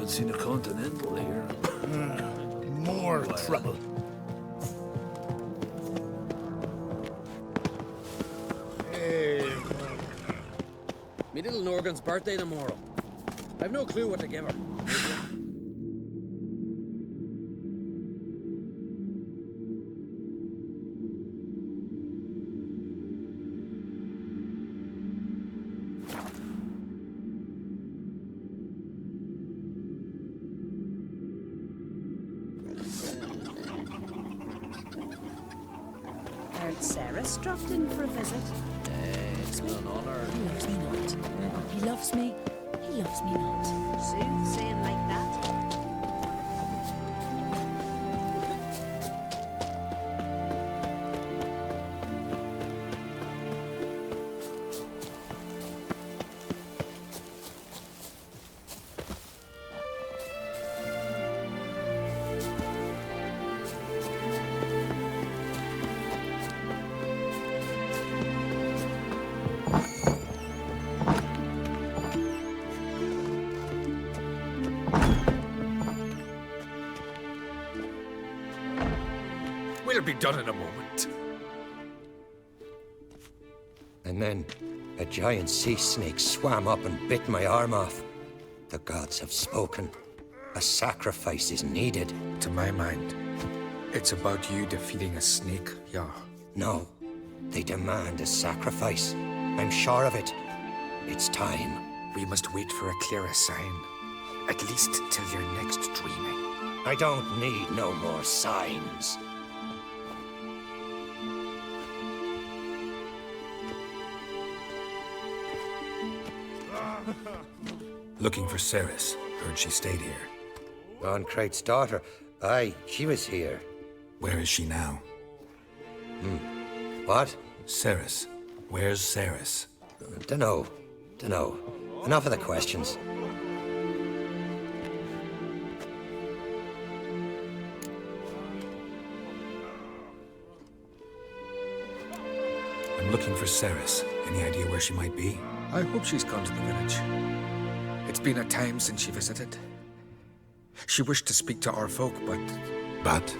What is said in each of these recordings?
seen a Continental here. More trouble. Hey, Me little Norgan's birthday tomorrow. I've no clue what to give her. Heard Sarah's dropped in for a visit. It's been an honor. He loves me not. He loves me. He loves me not. Soothsaying like that. We'll be done in a moment. And then a giant sea snake swam up and bit my arm off. The gods have spoken. A sacrifice is needed. To my mind, it's about you defeating a snake, yeah. No, they demand a sacrifice. I'm sure of it. It's time. We must wait for a clearer sign. At least till your next dreaming. I don't need no more signs. Looking for Ceres. Heard she stayed here. Ron Crate's daughter. Aye, she was here. Where is she now? What? Ceres. Where's Ceres? Dunno. Enough of the questions. I'm looking for Ceres. Any idea where she might be? I hope she's gone to the village. It's been a time since she visited. She wished to speak to our folk, but But?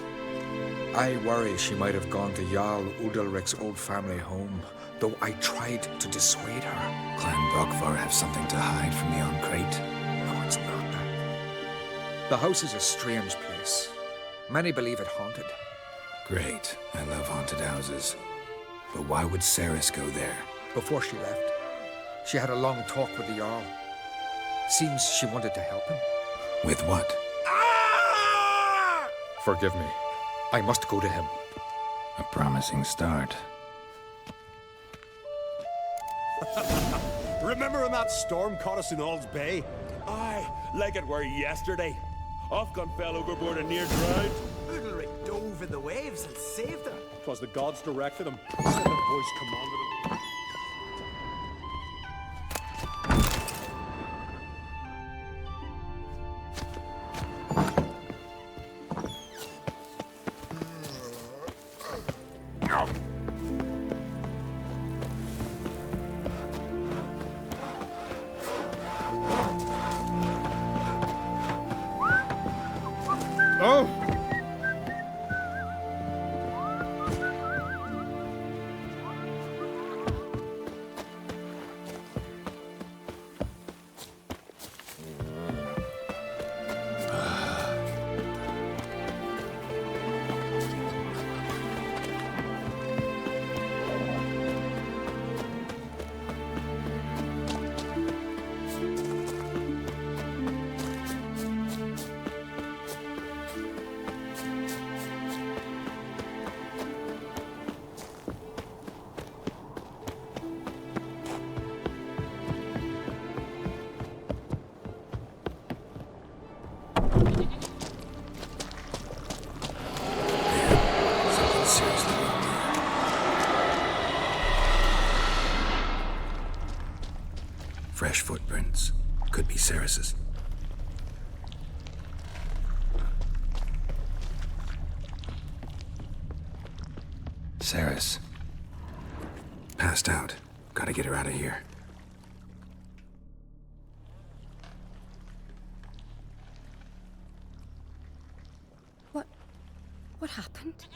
I worry she might have gone to Jarl Udalric's old family home, though I tried to dissuade her. Clan Brockvar have something to hide from the Crate? No, it's not that. The house is a strange place. Many believe it haunted. Great. I love haunted houses. But why would Ceres go there? Before she left, she had a long talk with the Jarl. Seems she wanted to help him. With what? Forgive me. I must go to him. A promising start. Remember when that storm caught us in Ald's Bay? Aye, like it were yesterday. Ofcon fell overboard and near drowned. Udalric dove in the waves and saved her. 'Twas the gods directed him. Said the voice commanded him. Something seriously wrong there. Fresh footprints. Could be Ceres's. Ceres. Passed out. Gotta get her out of here. What happened?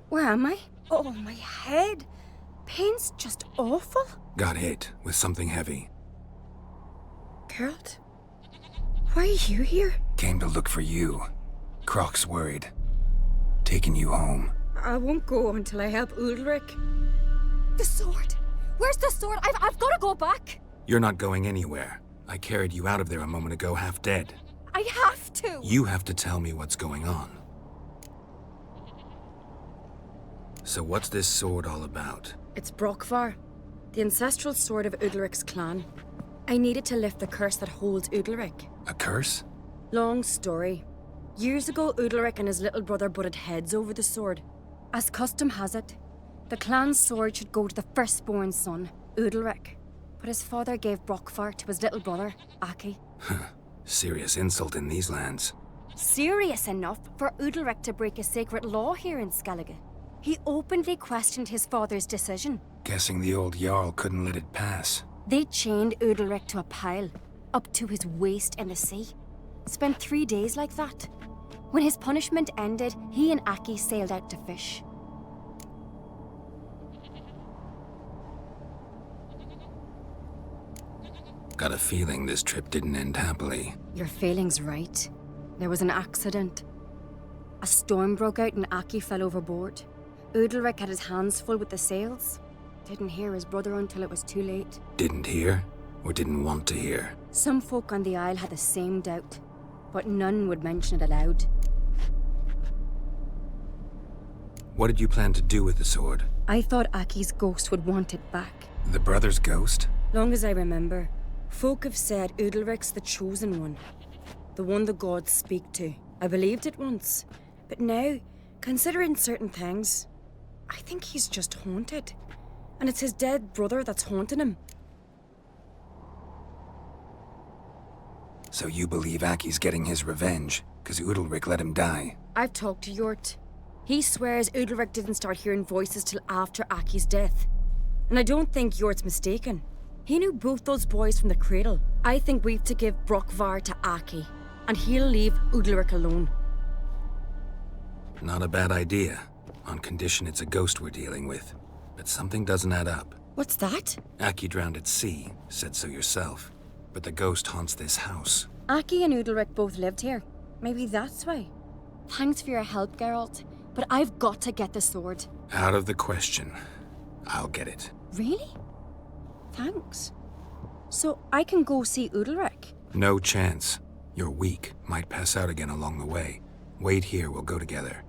Where am I? Oh, my head. Pain's just awful. Got hit with something heavy. Geralt? Why are you here? Came to look for you. Croc's worried. Taking you home. I won't go until I help Udalric. The sword! Where's the sword? I've got to go back! You're not going anywhere. I carried you out of there a moment ago, half dead. I have to! You have to tell me what's going on. So what's this sword all about? It's Brokvar, the ancestral sword of Udalric's clan. I needed to lift the curse that holds Udalric. A curse? Long story. Years ago, Udalric and his little brother butted heads over the sword. As custom has it, the clan's sword should go to the firstborn son, Udalric. But his father gave Brokvar to his little brother, Aki. Serious insult in these lands. Serious enough for Udalric to break a sacred law here in Skellige. He openly questioned his father's decision. Guessing the old Jarl couldn't let it pass. They chained Udalric to a pile, up to his waist in the sea. Spent 3 days like that. When his punishment ended, he and Aki sailed out to fish. Got a feeling this trip didn't end happily. Your feeling's right. There was an accident. A storm broke out and Aki fell overboard. Udalric had his hands full with the sails. Didn't hear his brother until it was too late. Didn't hear? Or didn't want to hear? Some folk on the Isle had the same doubt, but none would mention it aloud. What did you plan to do with the sword? I thought Aki's ghost would want it back. The brother's ghost? Long as I remember, folk have said Udalric's the chosen one. The one the gods speak to. I believed it once, but now, considering certain things, I think he's just haunted. And it's his dead brother that's haunting him. So you believe Aki's getting his revenge, because Udalric let him die? I've talked to Yort. He swears Udalric didn't start hearing voices till after Aki's death. And I don't think Yort's mistaken. He knew both those boys from the cradle. I think we've to give Brokvar to Aki, and he'll leave Udalric alone. Not a bad idea, on condition it's a ghost we're dealing with. But something doesn't add up. What's that? Aki drowned at sea, said so yourself. But the ghost haunts this house. Aki and Udalric both lived here. Maybe that's why. Thanks for your help, Geralt. But I've got to get the sword. Out of the question. I'll get it. Really? Thanks. So I can go see Udalric? No chance. You're weak. Might pass out again along the way. Wait here, we'll go together.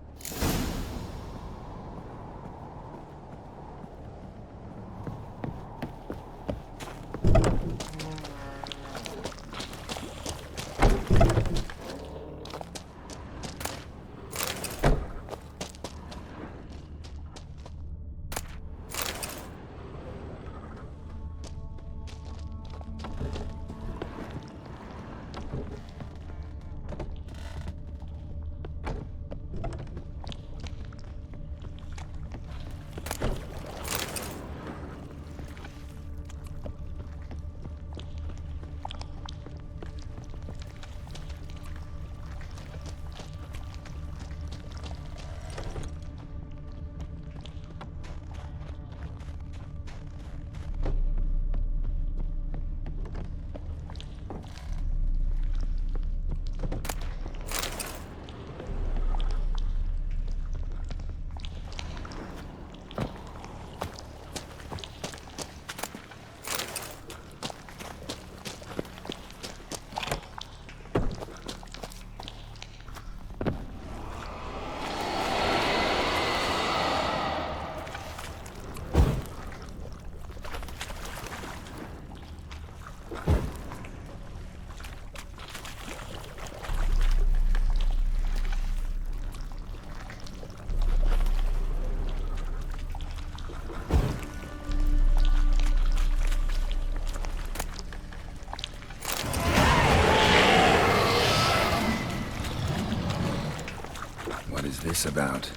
This about?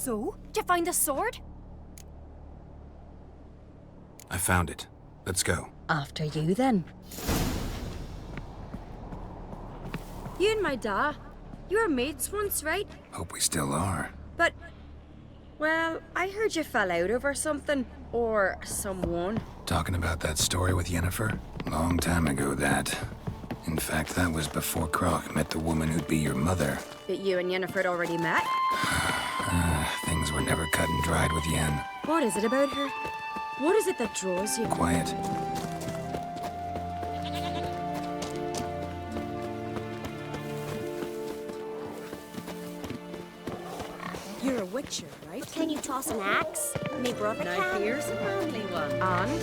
So? Did you find the sword? I found it. Let's go. After you, then. You and my da, you were mates once, right? Hope we still are. But, well, I heard you fell out over something. Or someone. Talking about that story with Yennefer? Long time ago, that. In fact, that was before Croc met the woman who'd be your mother. But you and Yennefer had already met? Things were never cut and dried with Yen. What is it about her? What is it that draws you? Quiet. You're a witcher, right? Can you toss an axe? Me brother Now can. here's a family one. And?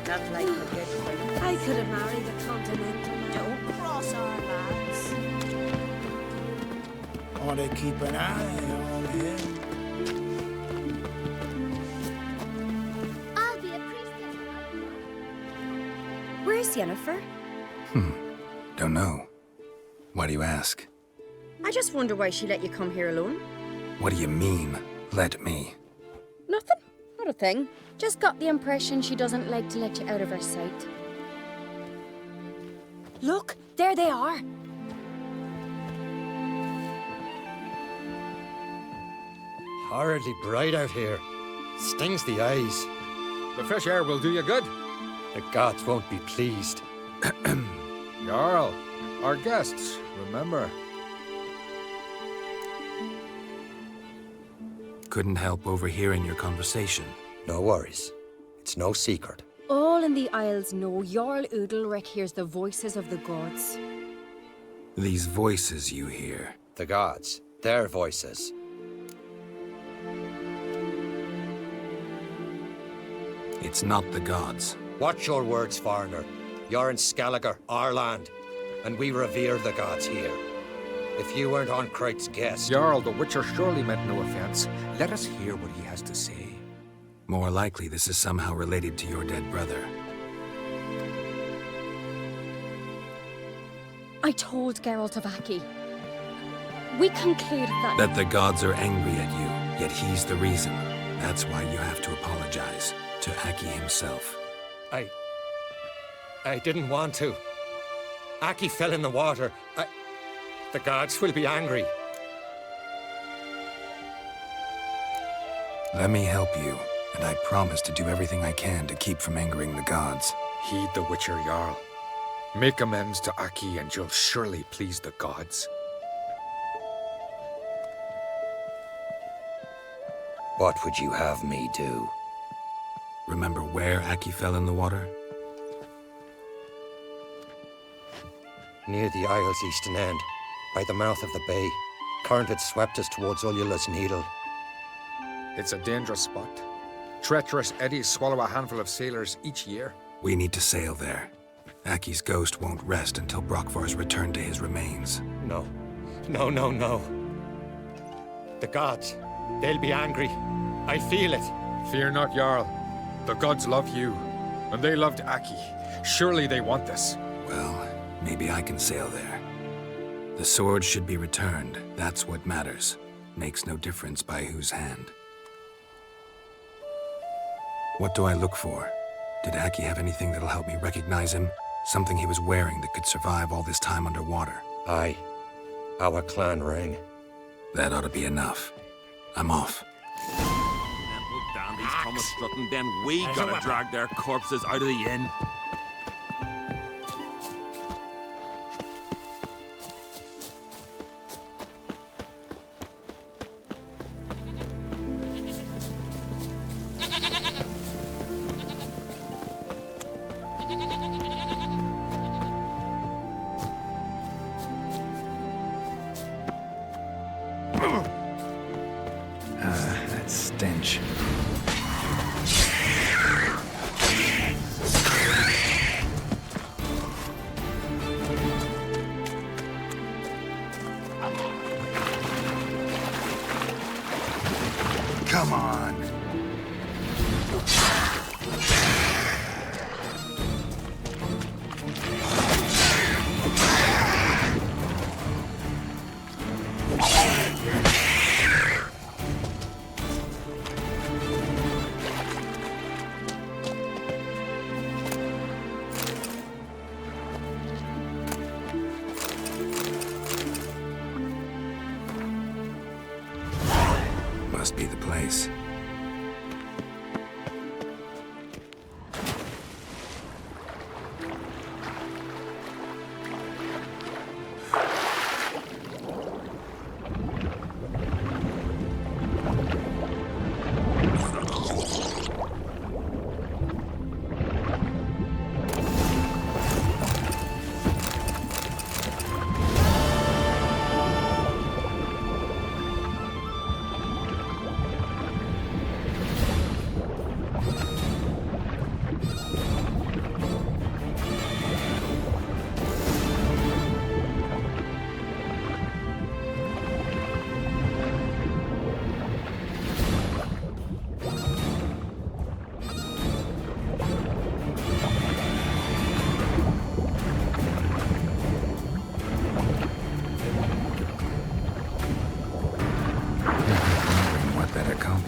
That's like a good thing. I could have married a continental man. Don't cross our lads. Ought to keep an eye on him. I'll be a priestess. Where's Yennefer? Don't know. Why do you ask? I just wonder why she let you come here alone. What do you mean, let me? Nothing. Not a thing. Just got the impression she doesn't like to let you out of her sight. Look, there they are. Horridly bright out here. Stings the eyes. The fresh air will do you good. The gods won't be pleased. Jarl, our guests, remember. Couldn't help overhearing your conversation. No worries. It's no secret. All in the Isles know Jarl Udalric hears the voices of the gods. These voices you hear. The gods. Their voices. It's not the gods. Watch your words, foreigner. You're in Skelliger, our land, and we revere the gods here. If you weren't Oncrite's guest... Jarl, the Witcher surely meant no offense. Let us hear what he has to say. More likely this is somehow related to your dead brother. I told Geralt of Aki. We concluded that... That the gods are angry at you, yet he's the reason. That's why you have to apologize to Aki himself. I didn't want to. Aki fell in the water. The gods will be angry. Let me help you, and I promise to do everything I can to keep from angering the gods. Heed the Witcher, Jarl. Make amends to Aki and you'll surely please the gods. What would you have me do? Remember where Aki fell in the water? Near the Isle's eastern end, by the mouth of the bay. Current had swept us towards Ullula's Needle. It's a dangerous spot. Treacherous eddies swallow a handful of sailors each year. We need to sail there. Aki's ghost won't rest until Brokvar's returned to his remains. No. No. The gods, they'll be angry. I feel it. Fear not, Jarl. The gods love you, and they loved Aki. Surely they want this. Well, maybe I can sail there. The sword should be returned. That's what matters. Makes no difference by whose hand. What do I look for? Did Aki have anything that'll help me recognize him? Something he was wearing that could survive all this time underwater? Aye. Our clan ring. That ought to be enough. I'm off. Them old dandies come strutting, then we gotta drag their corpses out of the inn. That stench. Come on. the place.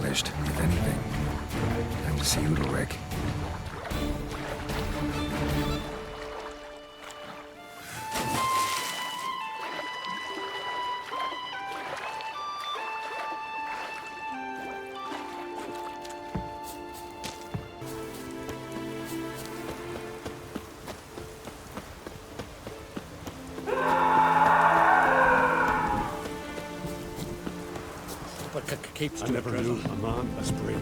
If anything. Time to see Udalric. Keeps I never knew a man as brave.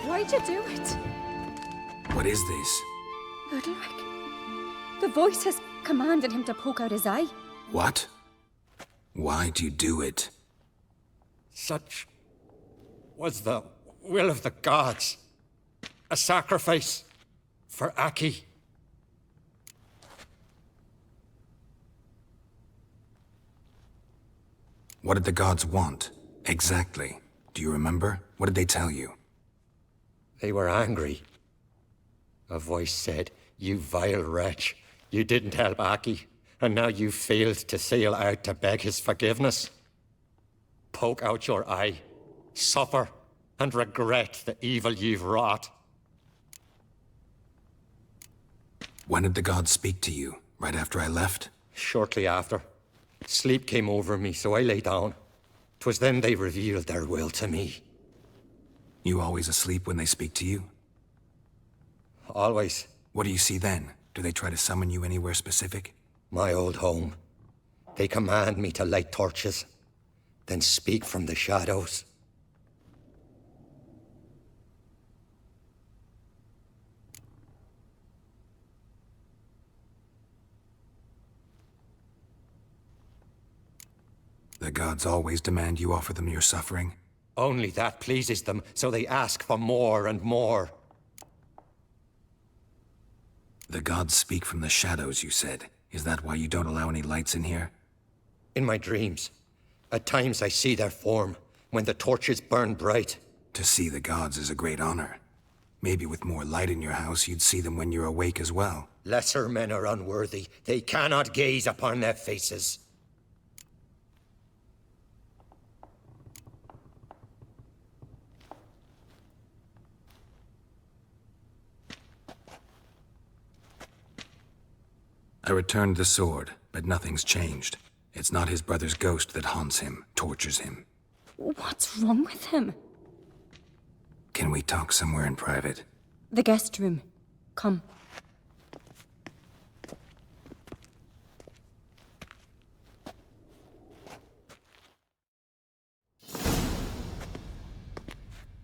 Why'd you do it? What is this? Udalric. The voice has commanded him to poke out his eye. What? Why'd you do it? Such was the will of the gods. A sacrifice for Aki. What did the gods want? Exactly. Do you remember? What did they tell you? They were angry. A voice said, "You vile wretch, you didn't help Aki, and now you failed to sail out to beg his forgiveness. Poke out your eye, suffer, and regret the evil you've wrought." When did the gods speak to you? Right after I left? Shortly after. Sleep came over me, so I lay down. 'Twas then they revealed their will to me. You always asleep when they speak to you? Always. What do you see then? Do they try to summon you anywhere specific? My old home. They command me to light torches, then speak from the shadows. The gods always demand you offer them your suffering? Only that pleases them, so they ask for more and more. The gods speak from the shadows, you said. Is that why you don't allow any lights in here? In my dreams. At times I see their form, when the torches burn bright. To see the gods is a great honor. Maybe with more light in your house, you'd see them when you're awake as well. Lesser men are unworthy. They cannot gaze upon their faces. I returned the sword, but nothing's changed. It's not his brother's ghost that haunts him, tortures him. What's wrong with him? Can we talk somewhere in private? The guest room. Come.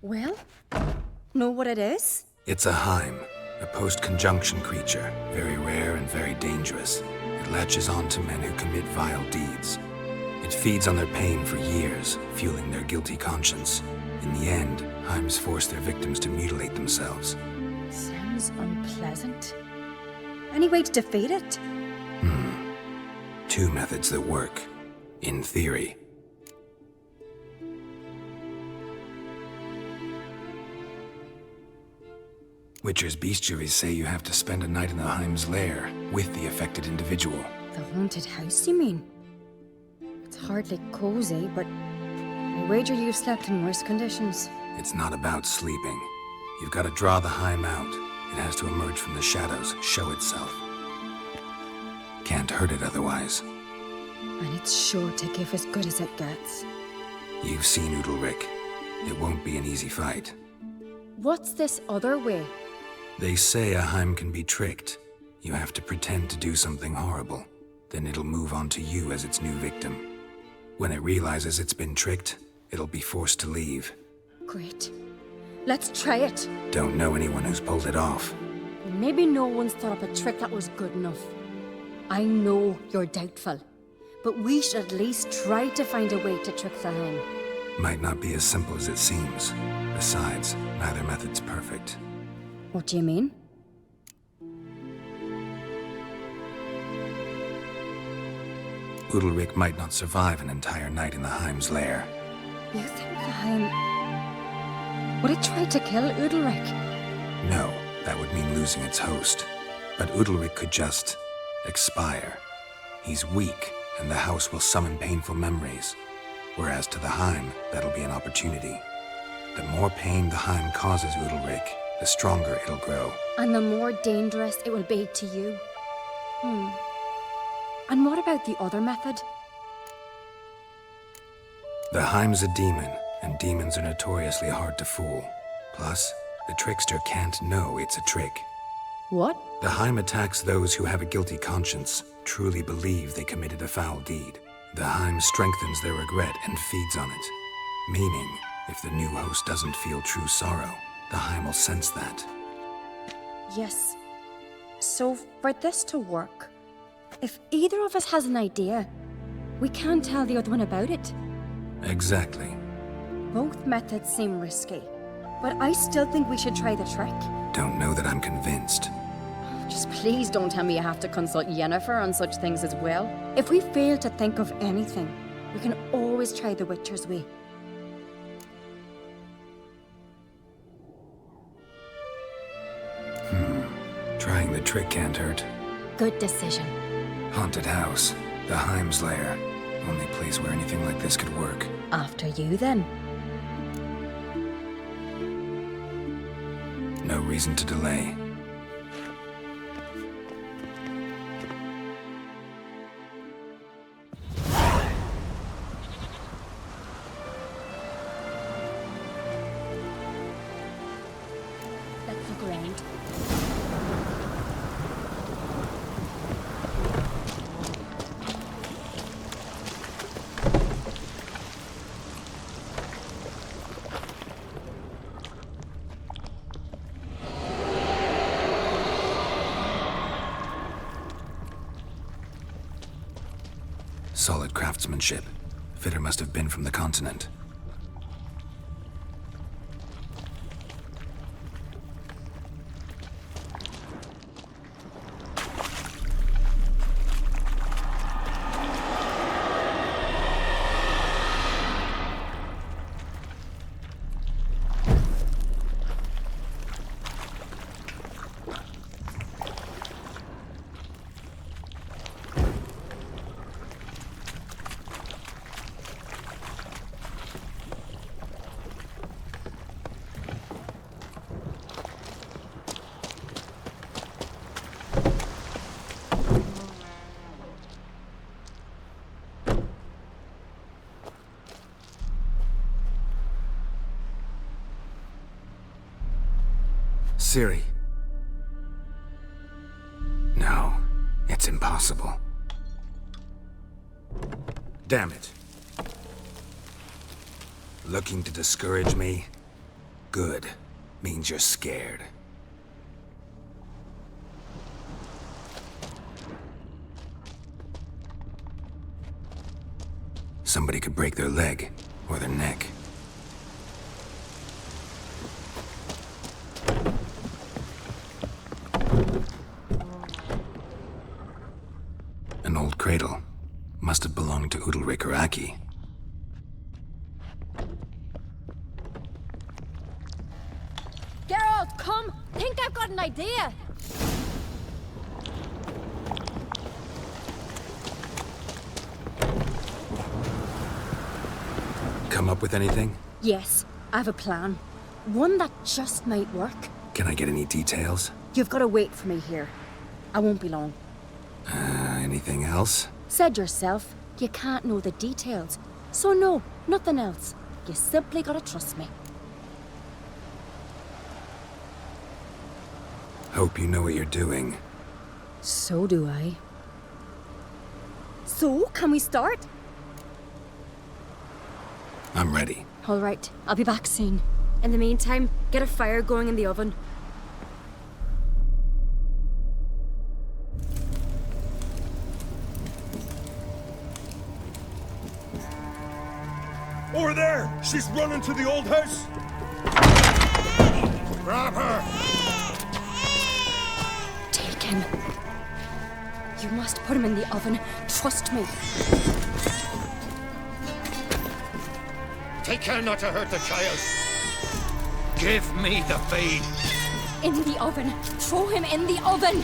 Well, know what it is? It's a Heim, a post-conjunction creature, very rare and very dangerous. It latches on to men who commit vile deeds. It feeds on their pain for years, fueling their guilty conscience. In the end, Heims force their victims to mutilate themselves. Sounds unpleasant. Any way to defeat it? Two methods that work. In theory. Witcher's bestiaries say you have to spend a night in the Heim's lair, with the affected individual. The haunted house, you mean? It's hardly cozy, but I wager you've slept in worse conditions. It's not about sleeping. You've got to draw the Heim out. It has to emerge from the shadows, show itself. Can't hurt it otherwise. And it's sure to give as good as it gets. You've seen Udalric. It won't be an easy fight. What's this other way? They say a Heim can be tricked. You have to pretend to do something horrible. Then it'll move on to you as its new victim. When it realizes it's been tricked, it'll be forced to leave. Great. Let's try it. Don't know anyone who's pulled it off. Maybe no one's thought up a trick that was good enough. I know you're doubtful, but we should at least try to find a way to trick the Heim. Might not be as simple as it seems. Besides, neither method's perfect. What do you mean? Udalric might not survive an entire night in the Heim's lair. You think the Heim... would it try to kill Udalric? No, that would mean losing its host. But Udalric could just... expire. He's weak, and the house will summon painful memories. Whereas to the Heim, that'll be an opportunity. The more pain the Heim causes Udalric, the stronger it'll grow. And the more dangerous it will be to you. And what about the other method? The Heim's a demon, and demons are notoriously hard to fool. Plus, the trickster can't know it's a trick. What? The Heim attacks those who have a guilty conscience, truly believe they committed a foul deed. The Heim strengthens their regret and feeds on it. Meaning, if the new host doesn't feel true sorrow, the Heim will sense that. Yes. So, for this to work, if either of us has an idea, we can't tell the other one about it. Exactly. Both methods seem risky, but I still think we should try the trick. Don't know that I'm convinced. Just please don't tell me you have to consult Yennefer on such things as well. If we fail to think of anything, we can always try the Witcher's way. Trying the trick can't hurt. Good decision. Haunted house. The Heim's lair. Only place where anything like this could work. After you, then. No reason to delay. Let's look around. Solid craftsmanship. Fitter must have been from the continent. Ciri. No, it's impossible. Damn it. Looking to discourage me? Good. Means you're scared. Somebody could break their leg, or their neck. An old cradle. Must have belonged to Udalric or Aki. Geralt, come! Think I've got an idea! Come up with anything? Yes, I have a plan. One that just might work. Can I get any details? You've got to wait for me here. I won't be long. Anything else? Said yourself, you can't know the details. So no, Nothing else. You simply gotta trust me. Hope you know what you're doing. So do I. So, can we start? I'm ready. All right, I'll be back soon. In the meantime, get a fire going in the oven. Over there! She's running to the old house! Grab her! Take him. You must put him in the oven. Trust me. Take care not to hurt the child. Give me the feed. In the oven. Throw him in the oven.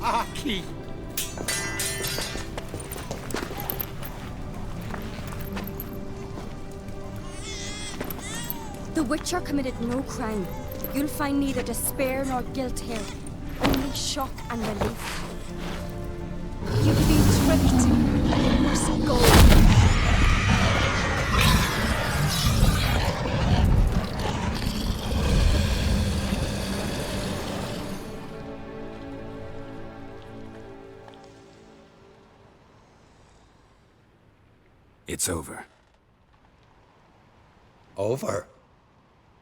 Aki! The Witcher committed no crime. You'll find neither despair nor guilt here. Only shock and relief. You've been tricked. You must go. It's over. Over?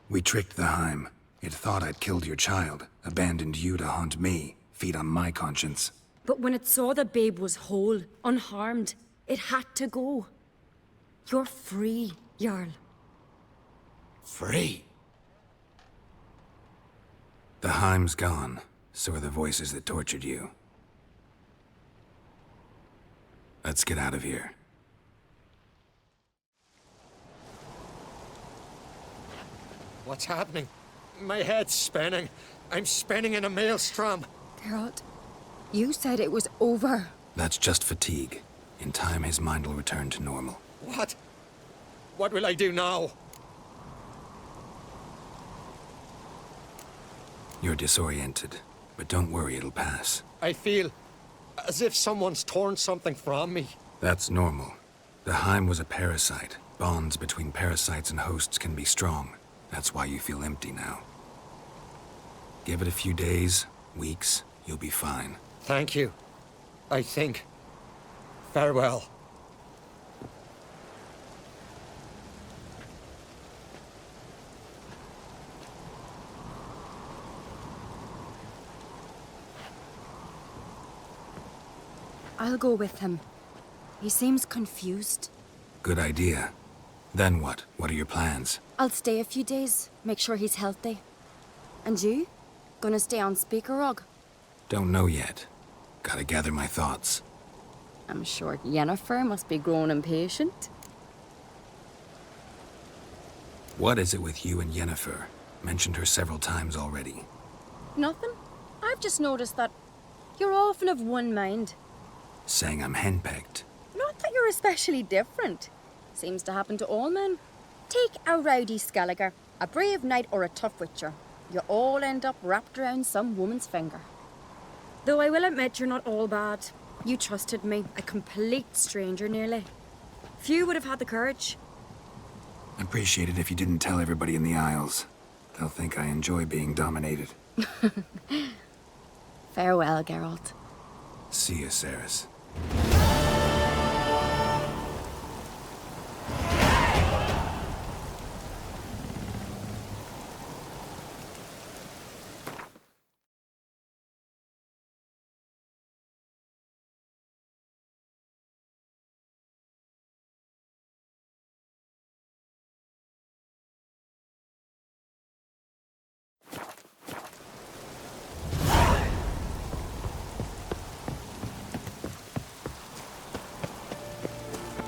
We tricked the Heim. It thought I'd killed your child, abandoned you to haunt me, feed on my conscience. But when it saw the babe was whole, unharmed, it had to go. You're free, Jarl. Free? The Heim's gone, so are the voices that tortured you. Let's get out of here. What's happening? My head's spinning. I'm spinning in a maelstrom. Geralt, you said it was over. That's just fatigue. In time, his mind will return to normal. What? What will I do now? You're disoriented, but don't worry, it'll pass. I feel as if someone's torn something from me. That's normal. The Heim was a parasite. Bonds between parasites and hosts can be strong. That's why you feel empty now. Give it a few days, weeks, you'll be fine. Thank you. I think. Farewell. I'll go with him. He seems confused. Good idea. Then what? What are your plans? I'll stay a few days, make sure he's healthy. And you? Gonna stay on Speakerog? Don't know yet. Gotta gather my thoughts. I'm sure Yennefer must be growing impatient. What is it with you and Yennefer? Mentioned her several times already. Nothing. I've just noticed that you're often of one mind. Saying I'm henpecked. Not that you're especially different. Seems to happen to all men. Take a rowdy Skelliger, a brave knight, or a tough witcher. You all end up wrapped around some woman's finger. Though I will admit you're not all bad. You trusted me, a complete stranger nearly. Few would have had the courage. I'd appreciate it if you didn't tell everybody in the Isles. They'll think I enjoy being dominated. Farewell, Geralt. See you, Cerys.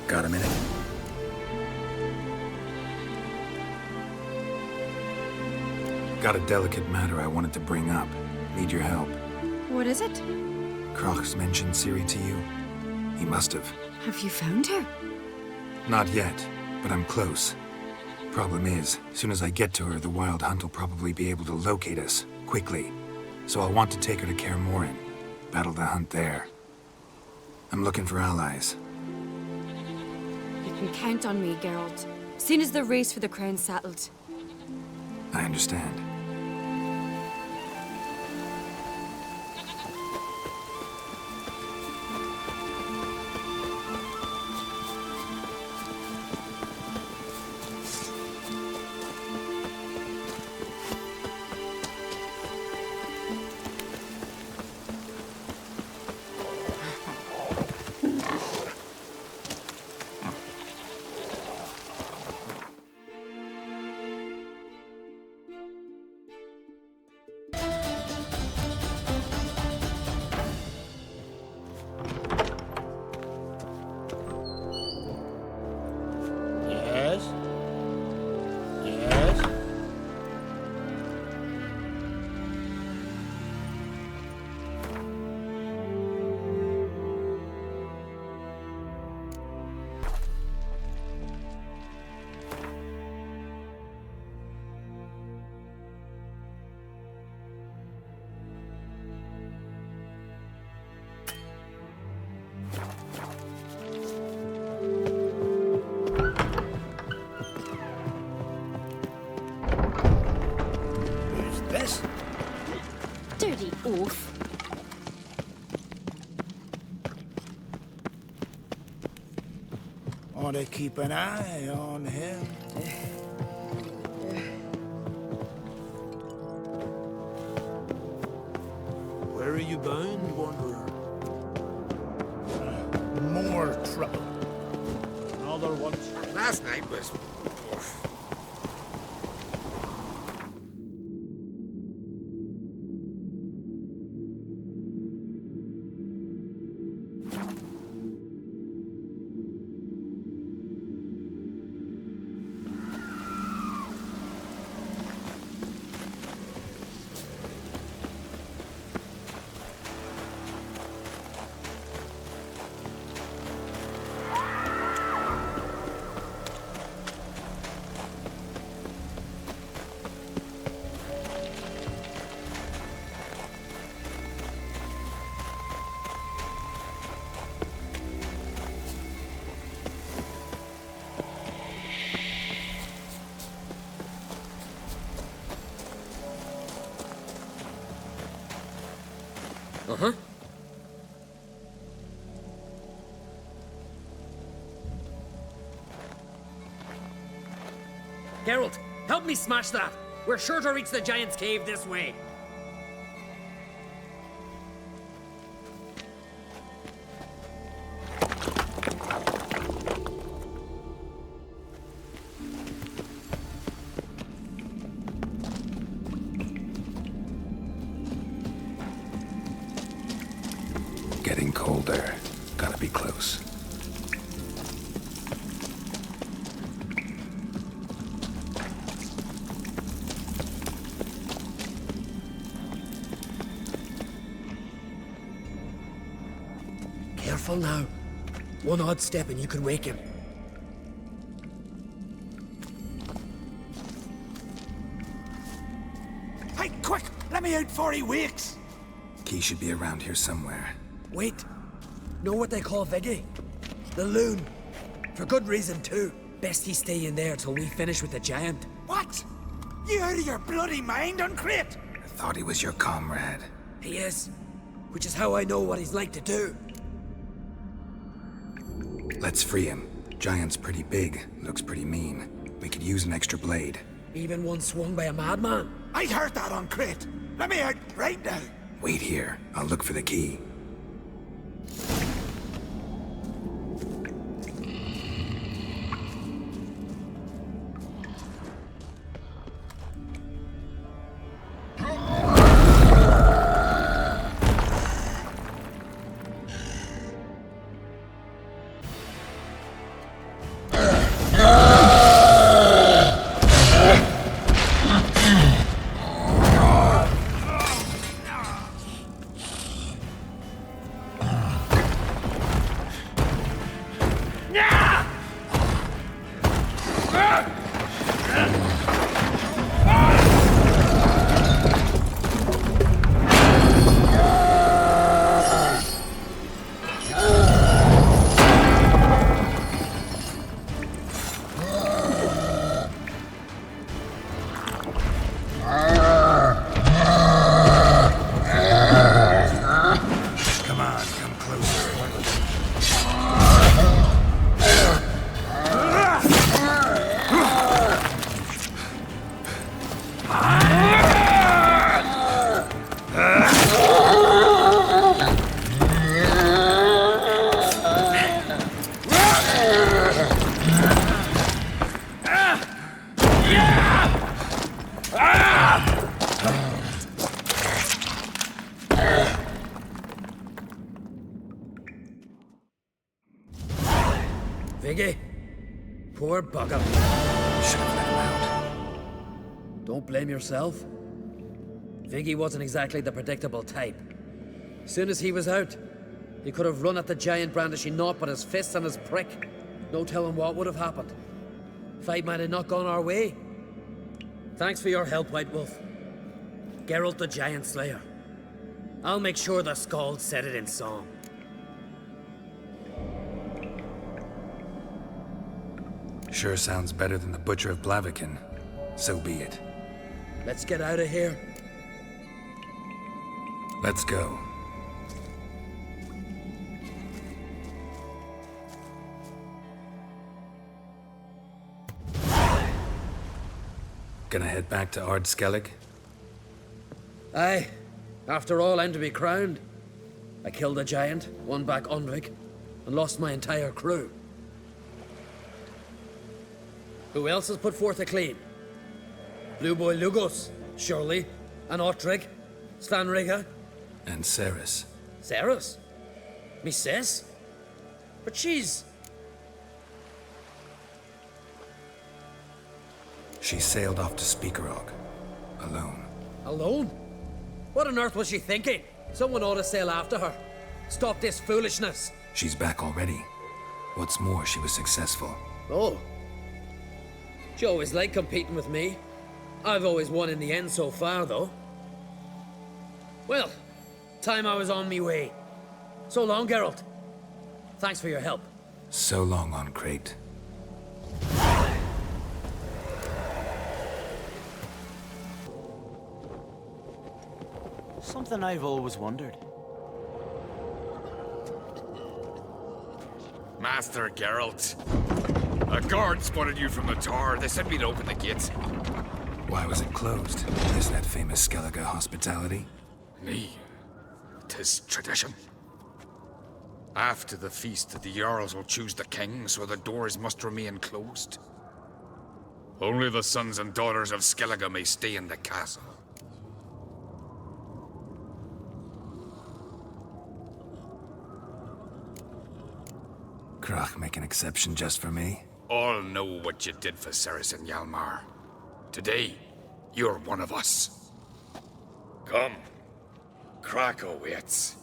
Got a minute? Got a delicate matter I wanted to bring up. Need your help. What is it? Crach's mentioned Ciri to you? He must have. Have you found her? Not yet, but I'm close. Problem is, as soon as I get to her, the Wild Hunt will probably be able to locate us, quickly. So I'll want to take her to Kaer Morhen. Battle the hunt there. I'm looking for allies. You can count on me, Geralt. Soon as the race for the crown's settled. I understand. Yes? Yes? Who's this? Dirty oaf. Ought to keep an eye on him. Where are you bound, wanderer? More trouble. Another one. Last night was... Uh-huh. Geralt, help me smash that! We're sure to reach the Giant's Cave this way. Getting colder. Gotta be close. Careful now. One odd step and you can wake him. Hey, quick! Let me out before he wakes! Key should be around here somewhere. Wait. Know what they call Viggy? The loon. For good reason, too. Best he stay in there till we finish with the giant. What? You out of your bloody mind, Uncrate? I thought he was your comrade. He is. Which is how I know what he's like to do. Let's free him. Giant's pretty big, looks pretty mean. We could use an extra blade. Even one swung by a madman. I heard that, Uncrate. Let me out right now. Wait here. I'll look for the key. Viggy, poor bugger. Should have let him out. Don't blame yourself. Viggy wasn't exactly the predictable type. Soon as he was out, he could have run at the giant brandishing naught but his fists and his prick. No telling what would have happened. Fight might have not gone our way. Thanks for your help, White Wolf. Geralt the Giant Slayer. I'll make sure the Skald said it in song. Sure sounds better than the Butcher of Blaviken. So be it. Let's get out of here. Let's go. Gonna head back to Ard Skellig? Aye. After all, I'm to be crowned. I killed a giant, won back Undvik, and lost my entire crew. Who else has put forth a claim? Blue Boy Lugos, surely, and Ottrig, Svanriga. And Ceres. Ceres? Me sis? But she's... She sailed off to Speakerog. Alone. Alone? What on earth was she thinking? Someone ought to sail after her. Stop this foolishness. She's back already. What's more, she was successful. Oh. She always liked competing with me. I've always won in the end so far, though. Well, time I was on me way. So long, Geralt. Thanks for your help. So long, Uncrate. Something I've always wondered. Master Geralt. A guard spotted you from the tower. They said we'd open the gates. Why was it closed? Isn't that famous Skellige hospitality? Me. 'Tis tradition. After the feast, the Jarls will choose the king, so the doors must remain closed. Only the sons and daughters of Skellige may stay in the castle. Krach make an exception just for me? All know what you did for Ceres and Hjalmar. Today, you're one of us. Come. Krakow waits.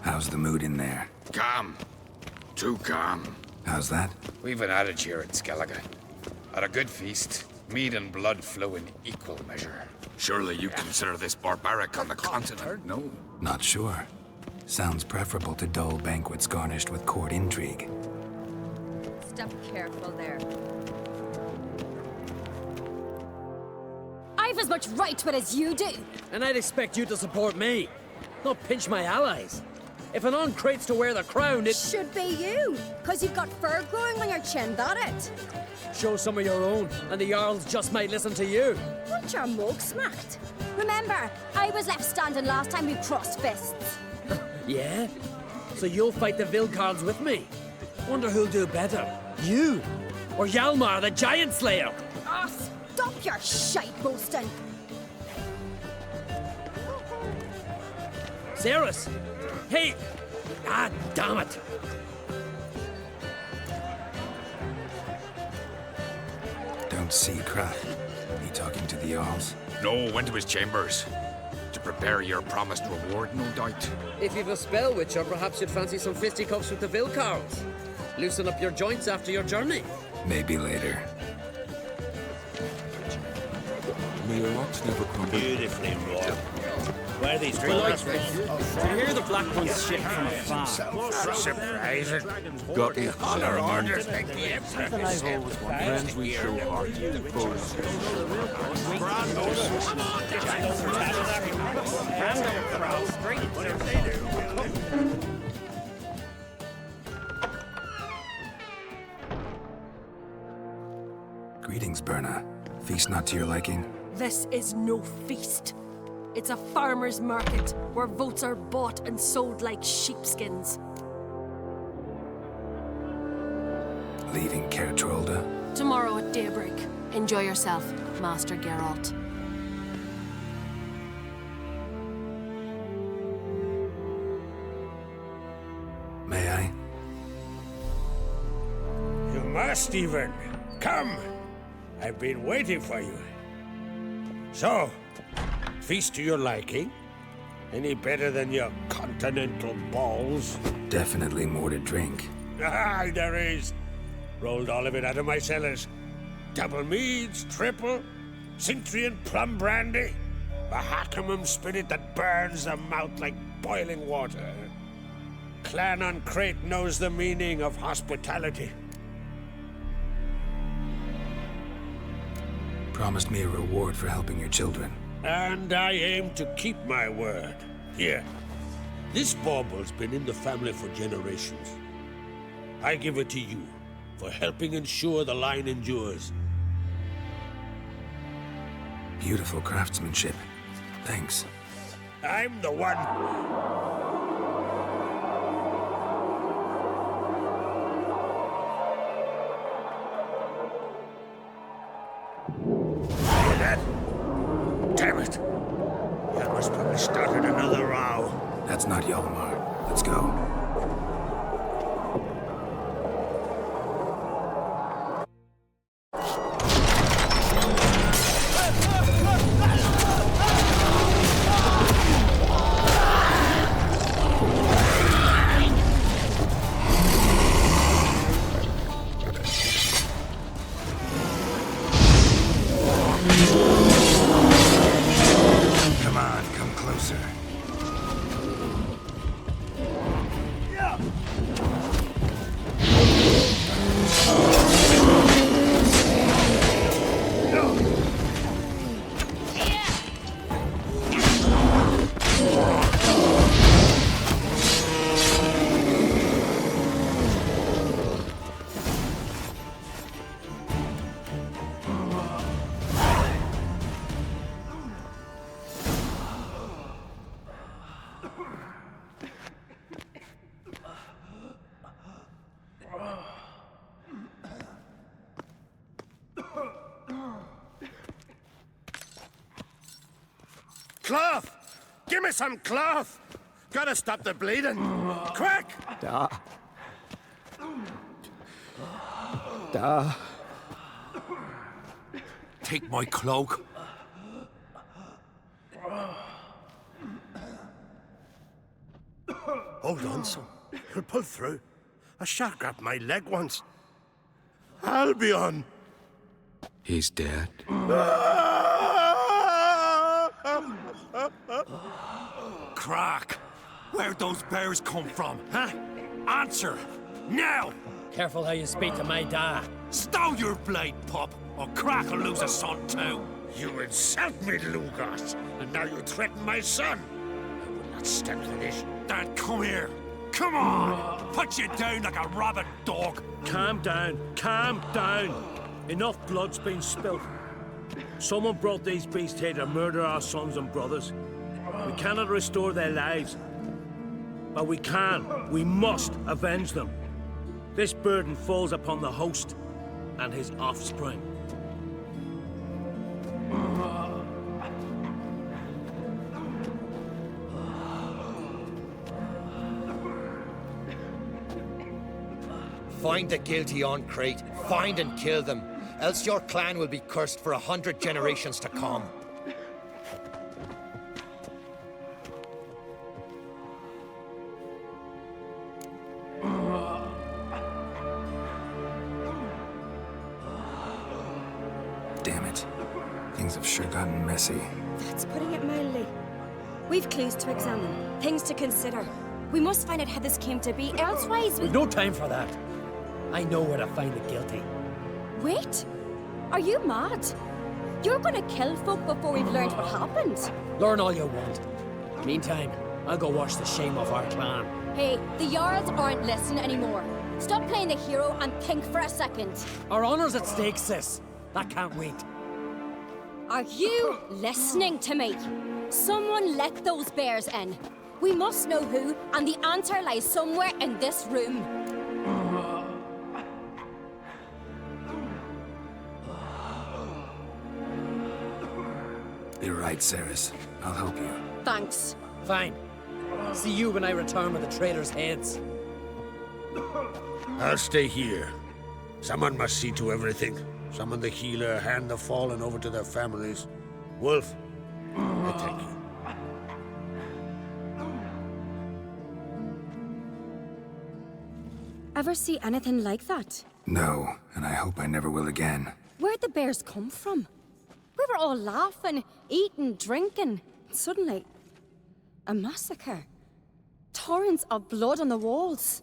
How's the mood in there? Calm. Too calm. How's that? We've an adage here in Skellige. At a good feast, Mead and blood flow in equal measure. Surely you consider this barbaric on the continent, no? Not sure. Sounds preferable to dull banquets garnished with court intrigue. Step careful there. I've as much right to it as you do. And I'd expect you to support me, not pinch my allies. If an uncrate's to wear the crown, it should be you, because you've got fur growing on your chin, that it? Show some of your own, and the Jarls just might listen to you. Want your mug smacked? Remember, I was left standing last time we crossed fists. Yeah? So you'll fight the Vilcards with me? Wonder who'll do better, you or Hjalmar the Giant Slayer? Oh, stop your shite boasting. Cerys! Hey! Ah, damn it! Don't see Krath. He talking to the Jarls? No, went to his chambers. To prepare your promised reward, no doubt. If you've a spell witcher, perhaps you'd fancy some fisticuffs with the Vilcards. Loosen up your joints after your journey. Maybe later. May your rocks never crumble. Beautifully wrought. Where are these dwellers? To hear the Black One's ship from afar. Surprising. Got me honor among Orders make the Emperor. I've always wanted. Friends we show heart, foes. Greetings, Berna. Feast not to your liking? This is no feast. It's a farmer's market where votes are bought and sold like sheepskins. Leaving Caer Trolda? Tomorrow at daybreak. Enjoy yourself, Master Geralt. May I? You must, even. Come. I've been waiting for you. So, feast to your liking? Any better than your continental balls? Definitely more to drink. Ah, there is. Rolled all of it out of my cellars. Double meads, triple, Cintrian plum brandy, a Hackamum spirit that burns the mouth like boiling water. Clan on Crate knows the meaning of hospitality. Promised me a reward for helping your children. And I aim to keep my word. Here, this bauble's been in the family for generations. I give it to you for helping ensure the line endures. Beautiful craftsmanship. Thanks. I'm the one. Hear that? Damn it! Hjalmar's probably started another row. That's not Hjalmar. Let's go. Come on, come closer. Cloth! Give me some cloth! Gotta stop the bleeding! Quick! Da. Da. Take my cloak. Hold on, son. You'll pull through. A shark grabbed my leg once. Albion! He's dead? Crack! Where'd those bears come from, huh? Answer! Now! Careful how you speak to my dad. Stow your blade, pup, or Crack will lose a son too. You insult me, Lugas, and now you threaten my son. I will not stand for this. Dad, come here. Come on! Put you down like a rabid dog. Calm down. Calm down. Enough blood's been spilt. Someone brought these beasts here to murder our sons and brothers. We cannot restore their lives. But we must avenge them. This burden falls upon the host and his offspring. Find the guilty on Crete. Find and kill them. Else your clan will be cursed for 100 generations to come. Damn it. Things have sure gotten messy. That's putting it mildly. We've clues to examine, things to consider. We must find out how this came to be, elsewise We've no time for that. I know where to find the guilty. Wait! Are you mad? You're gonna kill folk before we've learned what happened. Learn all you want. Meantime, I'll go wash the shame off our clan. Hey, the Jarls aren't listening anymore. Stop playing the hero and think for a second. Our honor's at stake, sis. That can't wait. Are you listening to me? Someone let those bears in. We must know who, and the answer lies somewhere in this room. You're right, Ceres. I'll help you. Thanks. Fine. See you when I return with the traitors' heads. I'll stay here. Someone must see to everything. Summon the healer, hand the fallen over to their families. Wolf, I thank you. Ever see anything like that? No, and I hope I never will again. Where'd the bears come from? We were all laughing, eating, drinking. Suddenly, a massacre. Torrents of blood on the walls.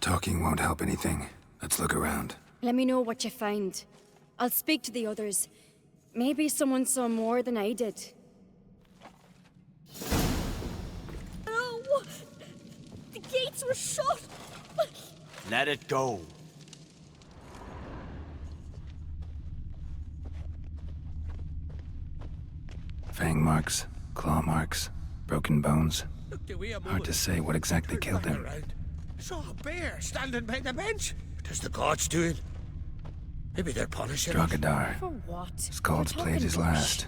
Talking won't help anything. Let's look around. Let me know what you find. I'll speak to the others. Maybe someone saw more than I did. Oh! The gates were shut! Let it go. Fang marks, claw marks, broken bones. Hard to say what exactly killed him. Saw a bear standing by the bench. What is the gods doing? Maybe they're punishing us. Drogadar. For what? Scald's played his last.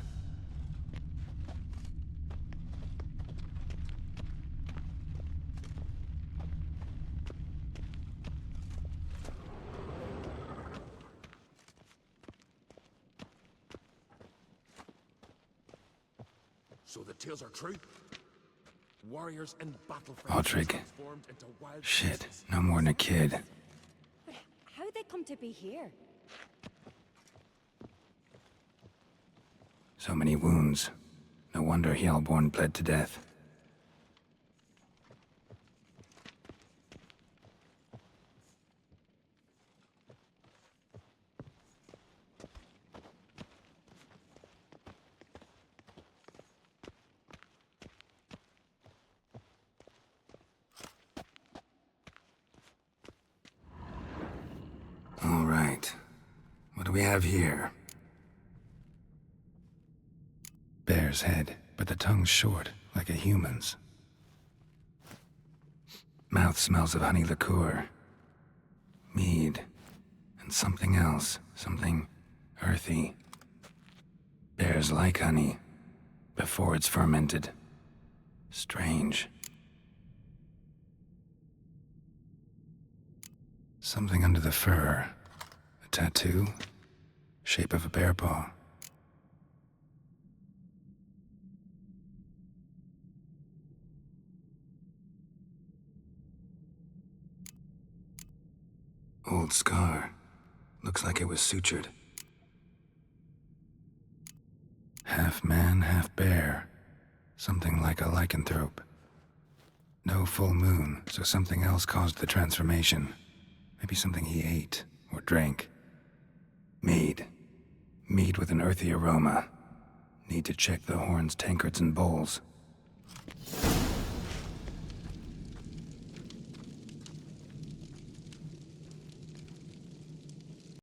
So the tales are true? Warriors and battle Aldrich. transformed into wild Shit, beasts. no more than a kid. How'd they come to be here? So many wounds. No wonder Hjalborn bled to death. All right. What do we have here? Bear's head, but the tongue's short, like a human's. Mouth smells of honey liqueur. Mead. And something else. Something earthy. Bears like honey. Before it's fermented. Strange. Something under the fur. A tattoo. Shape of a bear paw. Old scar. Looks like it was sutured. Half man, half bear. Something like a lycanthrope. No full moon, so something else caused the transformation. Maybe something he ate or drank. Mead. Mead with an earthy aroma. Need to check the horns, tankards, and bowls.